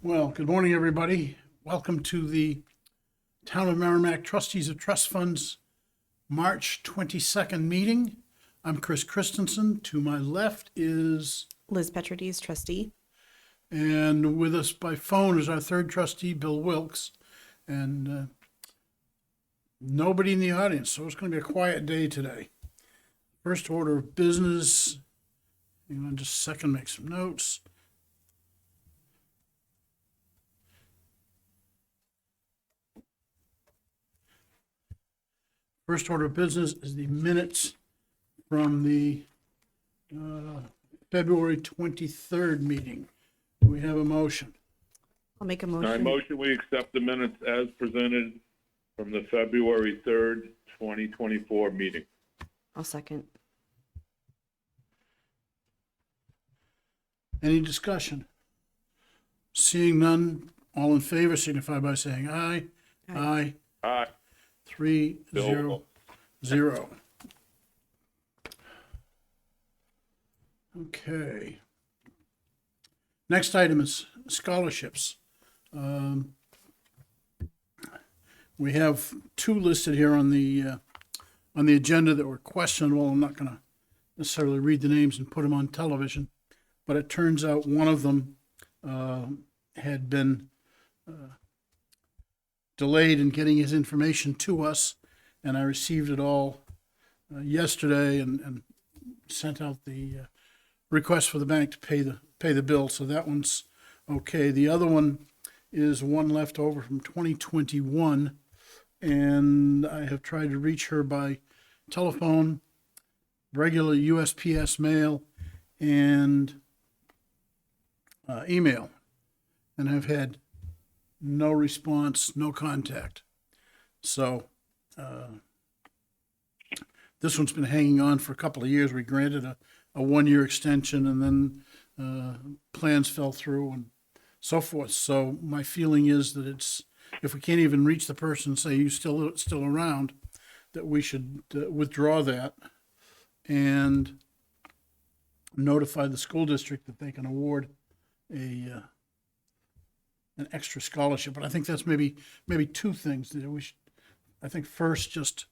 Well, good morning, everybody. Welcome to the Town of Merrimack Trustees of Trust Funds March 22nd meeting. I'm Chris Christensen. To my left is, Liz Petrides, trustee. and with us by phone is our third trustee, Bill Wilkes. And nobody in the audience, so it's going to be a quiet day today. First order of business, hang on just a second, make some notes. First order of business is the minutes from the February 23rd meeting. Do we have a motion? I'll make a I motion. motion we accept the minutes as presented from the February 3rd, 2024 meeting. I'll second. Any discussion? Seeing none, all in favor signify by saying aye. Aye. Aye. 3-0-0. Okay. Next item is scholarships. We have two listed here on the agenda that were questionable. I'm not going to necessarily read the names and put them on television, but it turns out one of them had been delayed in getting his information to us, and I received it all yesterday and sent out the request for the bank to pay the bill. So that one's okay. The other one is one left over from 2021, and I have tried to reach her by telephone, regular USPS mail, and email, and I've had no response, no contact. So this one's been hanging on for a couple of years. We granted a 1-year extension, and then plans fell through and so forth. So my feeling is that if we can't even reach the person and say you still around, that we should withdraw that and notify the school district that they can award an extra scholarship. But I think that's maybe two things that we should. I think first, just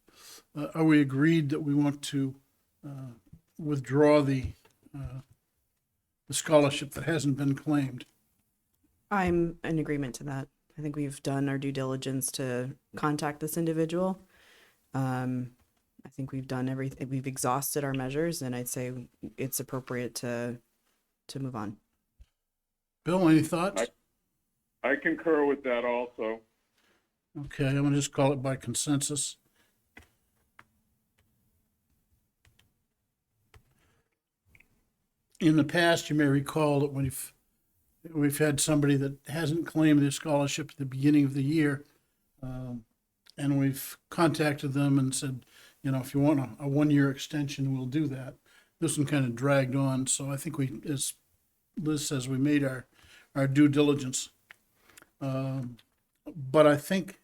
are we agreed that we want to withdraw the scholarship that hasn't been claimed? I'm in agreement to that. I think we've done our due diligence to contact this individual. I think we've done everything. We've exhausted our measures, and I'd say it's appropriate to move on. Bill, any thoughts? I concur with that also. Okay, I'm gonna just call it by consensus. In the past, you may recall that when we've had somebody that hasn't claimed their scholarship at the beginning of the year, and we've contacted them and said, if you want a 1-year extension, we'll do that. This one kind of dragged on, so I think we, as Liz says, we made our due diligence. But I think,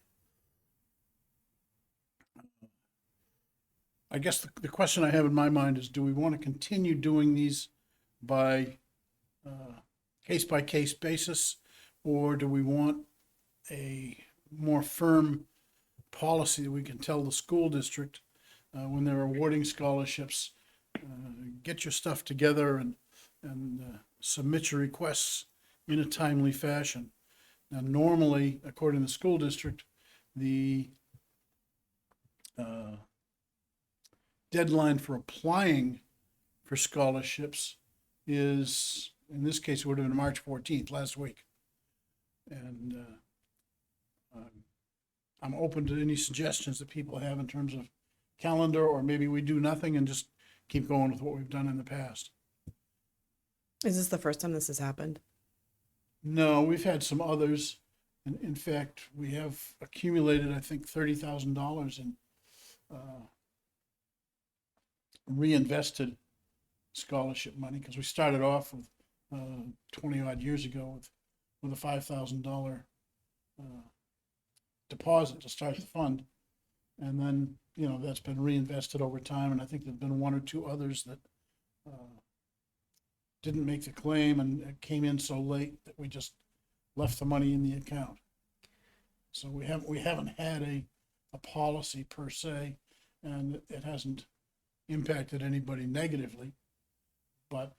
I guess the question I have in my mind is, do we want to continue doing these by case-by-case basis, or do we want a more firm policy that we can tell the school district when they're awarding scholarships, get your stuff together and submit your requests in a timely fashion? Now, normally, according to the school district, the deadline for applying for scholarships is, in this case, it would have been March 14th, last week. And I'm open to any suggestions that people have in terms of calendar, or maybe we do nothing and just keep going with what we've done in the past. Is this the first time this has happened? No, we've had some others. And in fact, we have accumulated, I think, $30,000 in reinvested scholarship money, because we started off with 20 odd years ago with a $5,000 deposit to start the fund. And then, that's been reinvested over time. And I think there've been one or two others that didn't make the claim and it came in so late that we just left the money in the account. So we haven't had a policy per se, and it hasn't impacted anybody negatively. But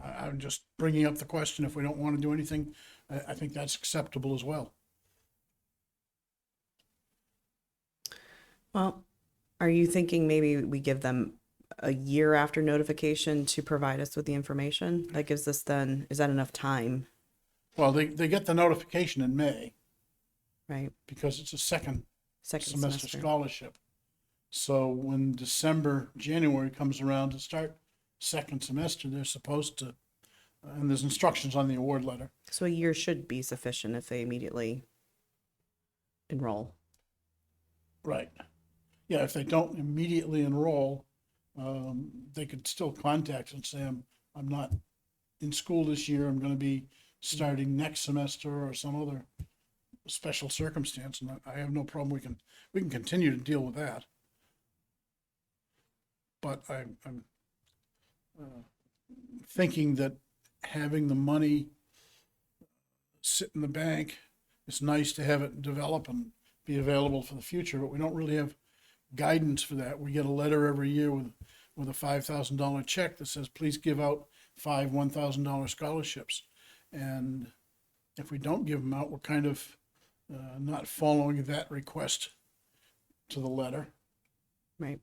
I'm just bringing up the question, if we don't want to do anything, I think that's acceptable as well. Well, are you thinking maybe we give them a year after notification to provide us with the information? That gives us then, is that enough time, Well, they get the notification in May right? because it's a second Second semester semester. scholarship. So when January comes around to start second semester, they're supposed to, and there's instructions on the award letter. So a year should be sufficient if they immediately enroll. Right. Yeah, if they don't immediately enroll, they could still contact and say, I'm not in school this year, I'm gonna be starting next semester or some other special circumstance, and I have no problem, we can continue to deal with that. But I'm thinking that having the money sit in the bank, it's nice to have it develop and be available for the future, but we don't really have guidance for that. We get a letter every year with a $5,000 check that says, please give out 5 $1,000 scholarships. And if we don't give them out, we're kind of not following that request to the letter. Right.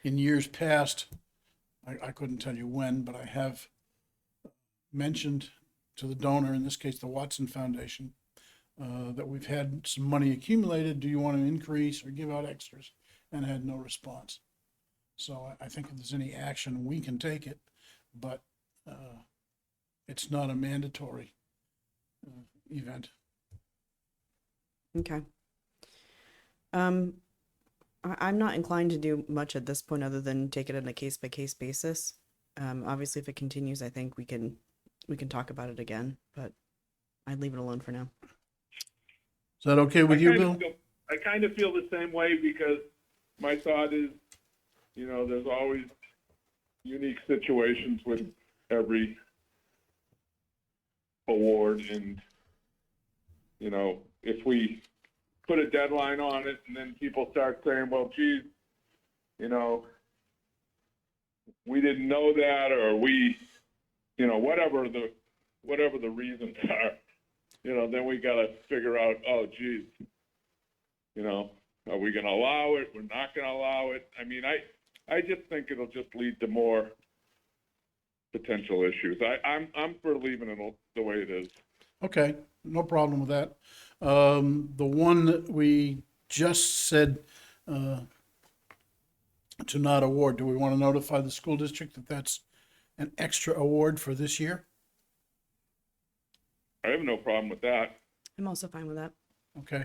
In years past, I couldn't tell you when, but I have mentioned to the donor, in this case, the Watson Foundation, that we've had some money accumulated. Do you want to increase or give out extras? And had no response. So I think if there's any action, we can take it, but it's not a mandatory event. Okay. I'm not inclined to do much at this point other than take it on a case by case basis. Obviously, if it continues, I think we can talk about it again, but I'd leave it alone for now. Is that okay with you, Bill? I kind of feel the same way, because my thought is, there's always unique situations with every award, and, if we put a deadline on it and then people start saying, well, geez, we didn't know that, or we, whatever the reasons are, then we got to figure out, oh, geez, are we going to allow it? We're not going to allow it. I mean, I just think it'll just lead to more potential issues. I'm for leaving it the way it is. Okay, no problem with that. The one that we just said to not award, do we want to notify the school district that that's an extra award for this year? I have no problem with that. I'm also fine with that. Okay.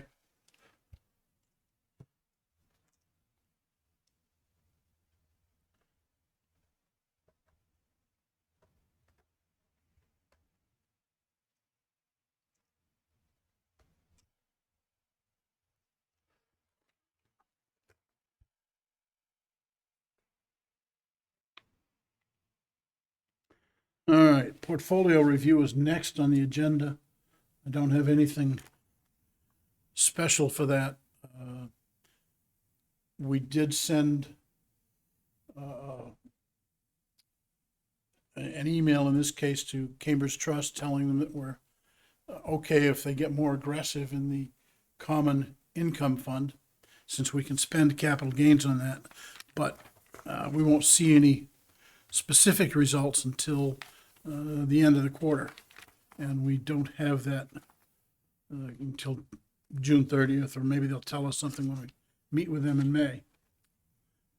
All right, portfolio review is next on the agenda. I don't have anything special for that. We did send an email, in this case, to Cambridge Trust, telling them that we're okay if they get more aggressive in the common income fund, since we can spend capital gains on that. But we won't see any specific results until the end of the quarter. And we don't have that until June 30th, or maybe they'll tell us something when we meet with them in May.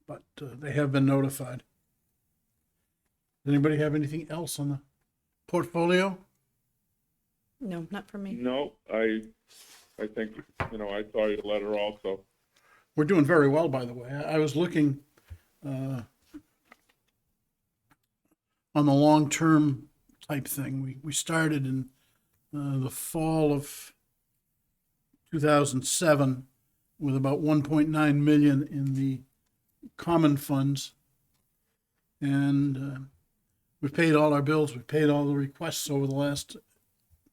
But they have been notified. Does anybody have anything else on the portfolio? No, not for me. No, I think, I saw your letter also. We're doing very well, by the way. I was looking on the long-term type thing. We started in the fall of 2007 with about 1.9 million in the common funds, and we've paid all our bills, we've paid all the requests over the last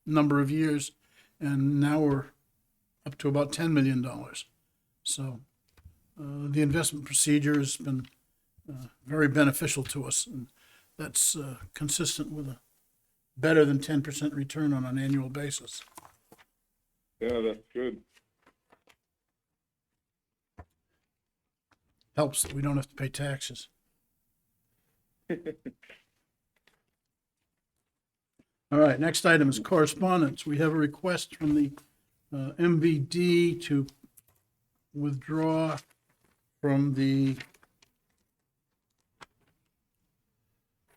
number of years, and now we're up to about $10 million. So the investment procedure has been very beneficial to us, and that's consistent with a better than 10% return on an annual basis. Yeah, that's good. Helps that we don't have to pay taxes. All right, next item is correspondence. We have a request from the MVD to withdraw from the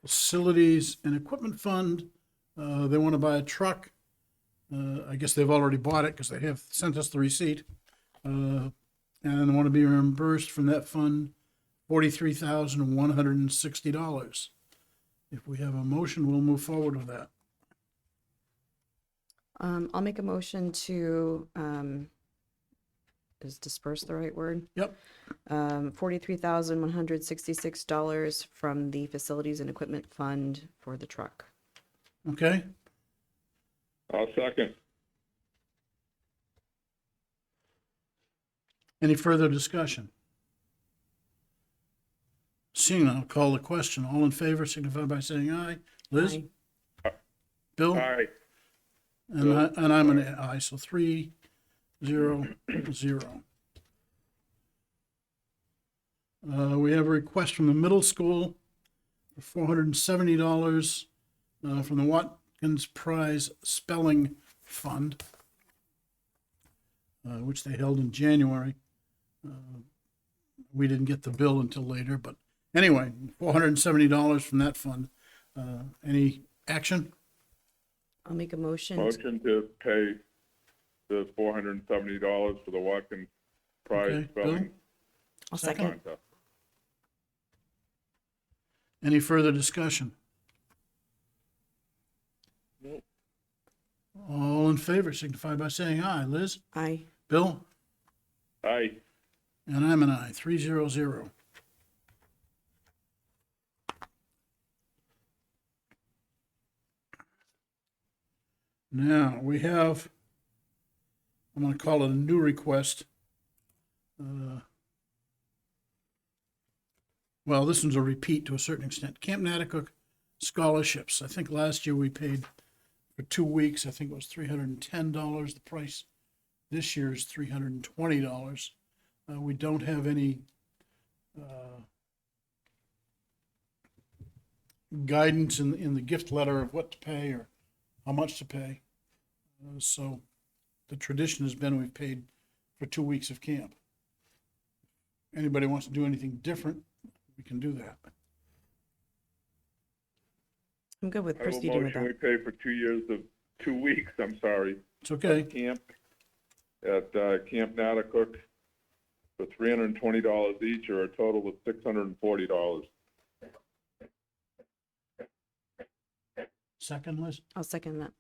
Facilities and Equipment Fund. They want to buy a truck. I guess they've already bought it because they have sent us the receipt. And they want to be reimbursed from that fund $43,160. If we have a motion, we'll move forward with that. I'll make a motion to, is disperse the right word? Yep. $43,166 from the Facilities and Equipment Fund for the truck. Okay. I'll second. Any further discussion? Seeing none, I'll call the question. All in favor signify by saying aye. Liz? Aye. Bill? Aye. And I'm an aye, so 3-0-0. We have a request from the middle school for $470 from the Watkins Prize Spelling Fund, which they held in January. We didn't get the bill until later, but anyway, $470 from that fund. Any action? I'll make a motion. Motion to pay the $470 for the Watkins Prize Okay, Bill? Spelling I'll second. Contest. Any further discussion? Nope. All in favor signify by saying aye. Liz? Aye. Bill? Aye. And I'm an aye, 3-0-0. Now, we have, I'm going to call it a new request. Well, this one's a repeat to a certain extent. Camp Natticook scholarships. I think last year we paid for 2 weeks. I think it was $310. The price this year is $320. We don't have any guidance in the gift letter of what to pay or how much to pay. So the tradition has been we've paid for 2 weeks of camp. Anybody wants to do anything different, we can do that. I'm good with I will proceeding with motion we that. pay for 2 years of 2 weeks, I'm sorry, It's okay. camp at Camp Natticook for $320 each, or a total of $640. Second, Liz? I'll second that.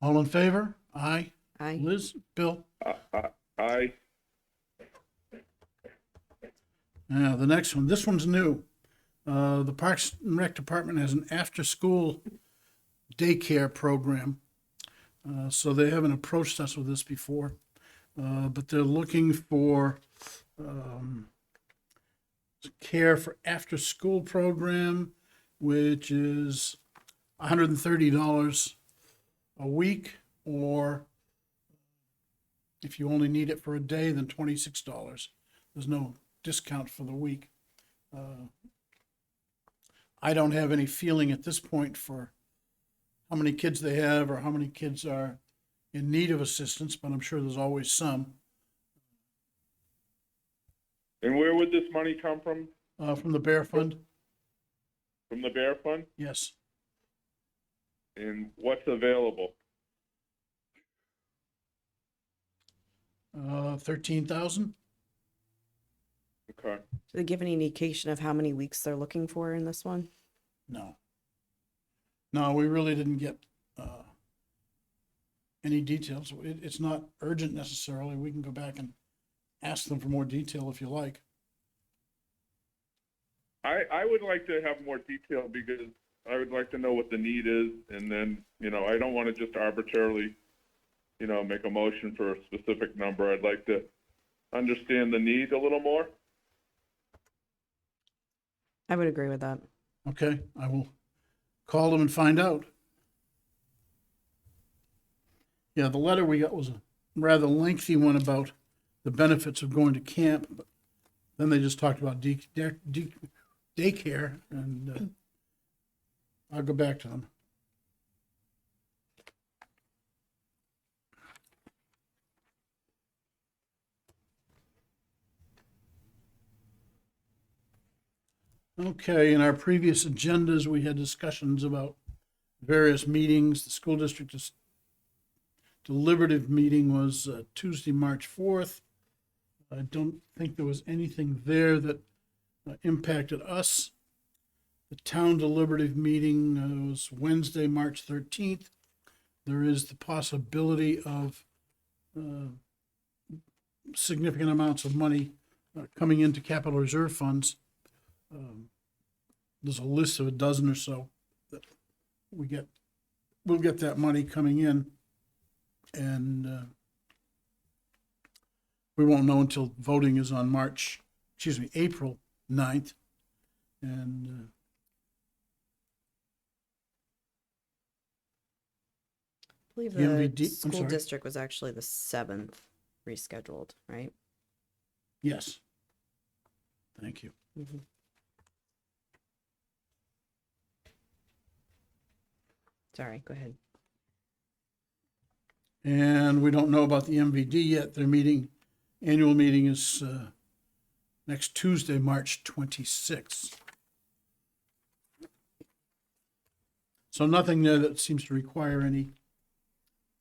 All in favor? Aye. Aye. Liz? Bill? Aye. Now, the next one, this one's new. The Parks and Rec Department has an after-school daycare program. So they haven't approached us with this before, but they're looking for care for after-school program, which is $130 a week, or if you only need it for a day, then $26. There's no discount for the week. I don't have any feeling at this point for how many kids they have or how many kids are in need of assistance, but I'm sure there's always some. And where would this money come from? From the Bear Fund? From the Bear Fund? Yes. And what's available? 13,000? Okay. Do they give any indication of how many weeks they're looking for in this one? No. No, we really didn't get any details. It's not urgent necessarily. We can go back and ask them for more detail if you like. I would like to have more detail because I would like to know what the need is, and then, I don't want to just arbitrarily, make a motion for a specific number. I'd like to understand the need a little more. I would agree with that. Okay, I will call them and find out. Yeah, the letter we got was a rather lengthy one about the benefits of going to camp, but then they just talked about daycare, and I'll go back to them. Okay, in our previous agendas, we had discussions about various meetings. The school district's deliberative meeting was Tuesday, March 4th. I don't think there was anything there that impacted us. The town deliberative meeting was Wednesday, March 13th. There is the possibility of significant amounts of money coming into capital reserve funds. There's a list of a dozen or so that we'll get that money coming in, and we won't know until voting is on April 9th. And I believe The the MVD I'm school sorry. district was actually the 7th rescheduled, right? yes, thank you. Mhm. Sorry, go ahead. And we don't know about the MVD yet. Their annual meeting is next Tuesday, March 26th. So nothing there that seems to require any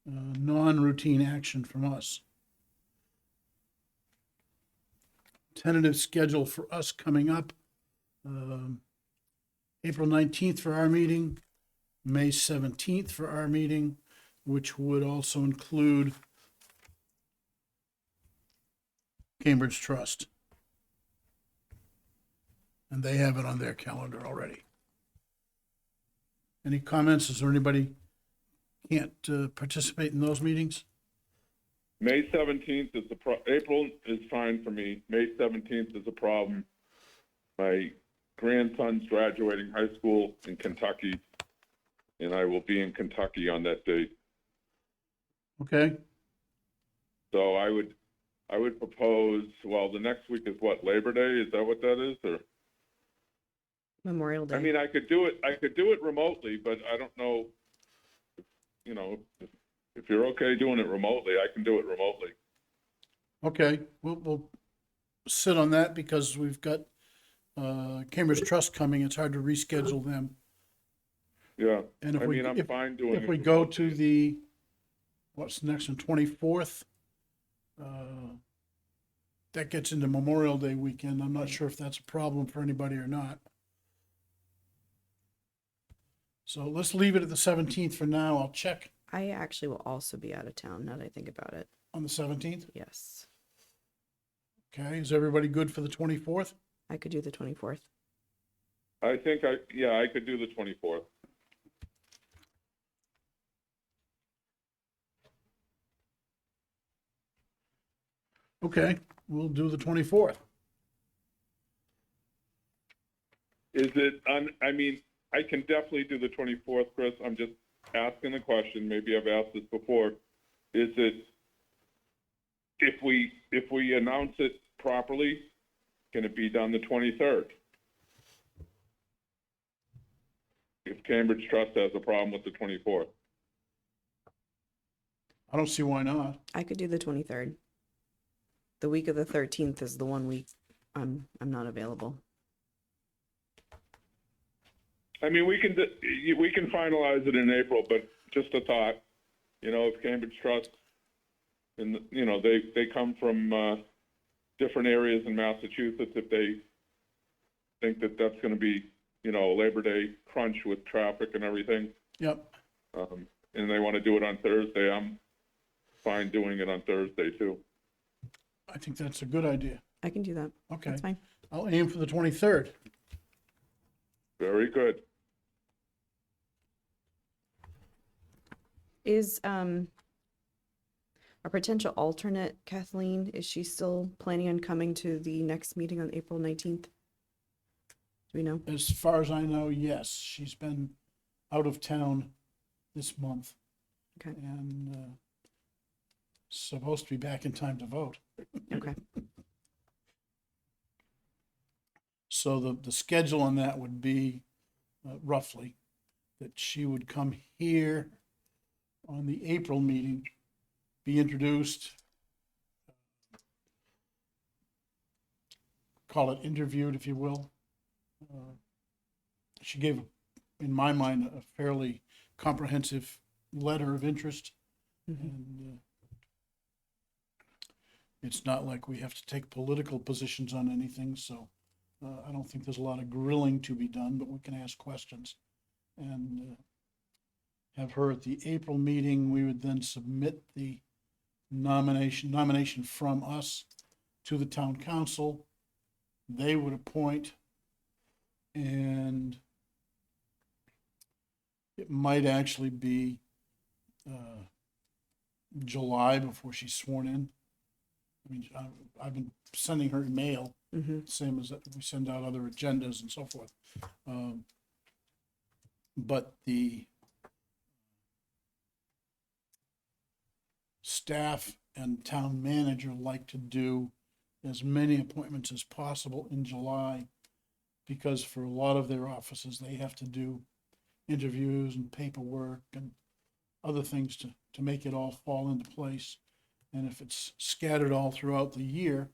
non-routine action from us. Tentative schedule for us coming up, April 19th for our meeting, May 17th for our meeting, which would also include Cambridge Trust. And they have it on their calendar already. Any comments? Is there anybody can't participate in those meetings? May 17th is April is fine for me. May 17th is a problem. My grandson's graduating high school in Kentucky, and I will be in Kentucky on that date. Okay, So I would propose, well, the next week is what, Labor Day? Is that what that is? Or Memorial Day. I mean, I could do it remotely, but I don't know, if you're okay doing it remotely, I can do it remotely. okay, we'll sit on that because we've got Cambridge Trust coming. It's hard to reschedule them. Yeah. And I mean, I'm fine doing it. if we go to the, what's next one, 24th, that gets into Memorial Day weekend. I'm not sure if that's a problem for anybody or not. So let's leave it at the 17th for now. I'll check I actually will also be out of town now that I think about it. on the 17th. Yes. Okay, is everybody good for the 24th? I could do the 24th. I think I could do the 24th. Okay, we'll do the 24th. Is it I mean, I can definitely do the 24th, Chris. I'm just asking the question. Maybe I've asked this before. Is it, if we announce it properly, can it be done the 23rd? If Cambridge Trust has a problem with the 24th. I don't see why not. I could do the 23rd. The week of the 13th is the one week I'm not available. I mean, we can finalize it in April, but just a thought, if Cambridge Trust, and, they come from different areas in Massachusetts, if they think that that's going to be, a Labor Day crunch with traffic and everything, Yep, and they want to do it on Thursday, I'm fine doing it on Thursday too. I think that's a good idea. I can do that. Okay, That's fine. I'll aim for the 23rd. Very good. Is our potential alternate, Kathleen, is she still planning on coming to the next meeting on April 19th? Do we know? As far as I know, yes, she's been out of town this month Okay, and supposed to be back in time to vote. okay, So the schedule on that would be roughly that she would come here on the April meeting, be introduced, call it interviewed, if you will. She gave, in my mind, a fairly comprehensive letter of interest. And it's not like we have to take political positions on anything, so I don't think there's a lot of grilling to be done, but we can ask questions. And have her at the April meeting. We would then submit the nomination from us to the town council. They would appoint, and it might actually be July before she's sworn in. I mean, I've been sending her email, same as that we send out other agendas and so forth. But the staff and town manager like to do as many appointments as possible in July, because for a lot of their offices, they have to do interviews and paperwork and other things to make it all fall into place. And if it's scattered all throughout the year,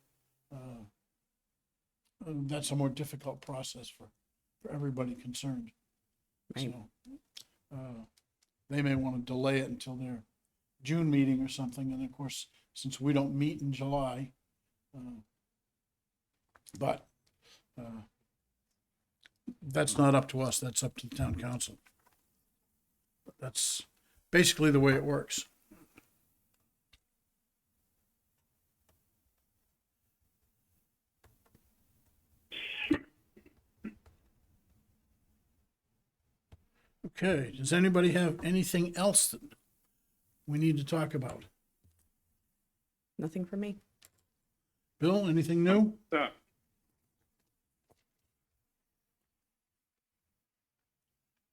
that's a more difficult process for everybody concerned. Right. So they may want to delay it until their June meeting or something. And of course, since we don't meet in July, but that's not up to us. That's up to the town council. But that's basically the way it works. Okay, does anybody have anything else that we need to talk about? Nothing for me. Bill, anything new?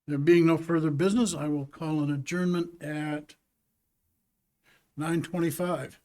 There being no further business, I will call an adjournment at 9:25.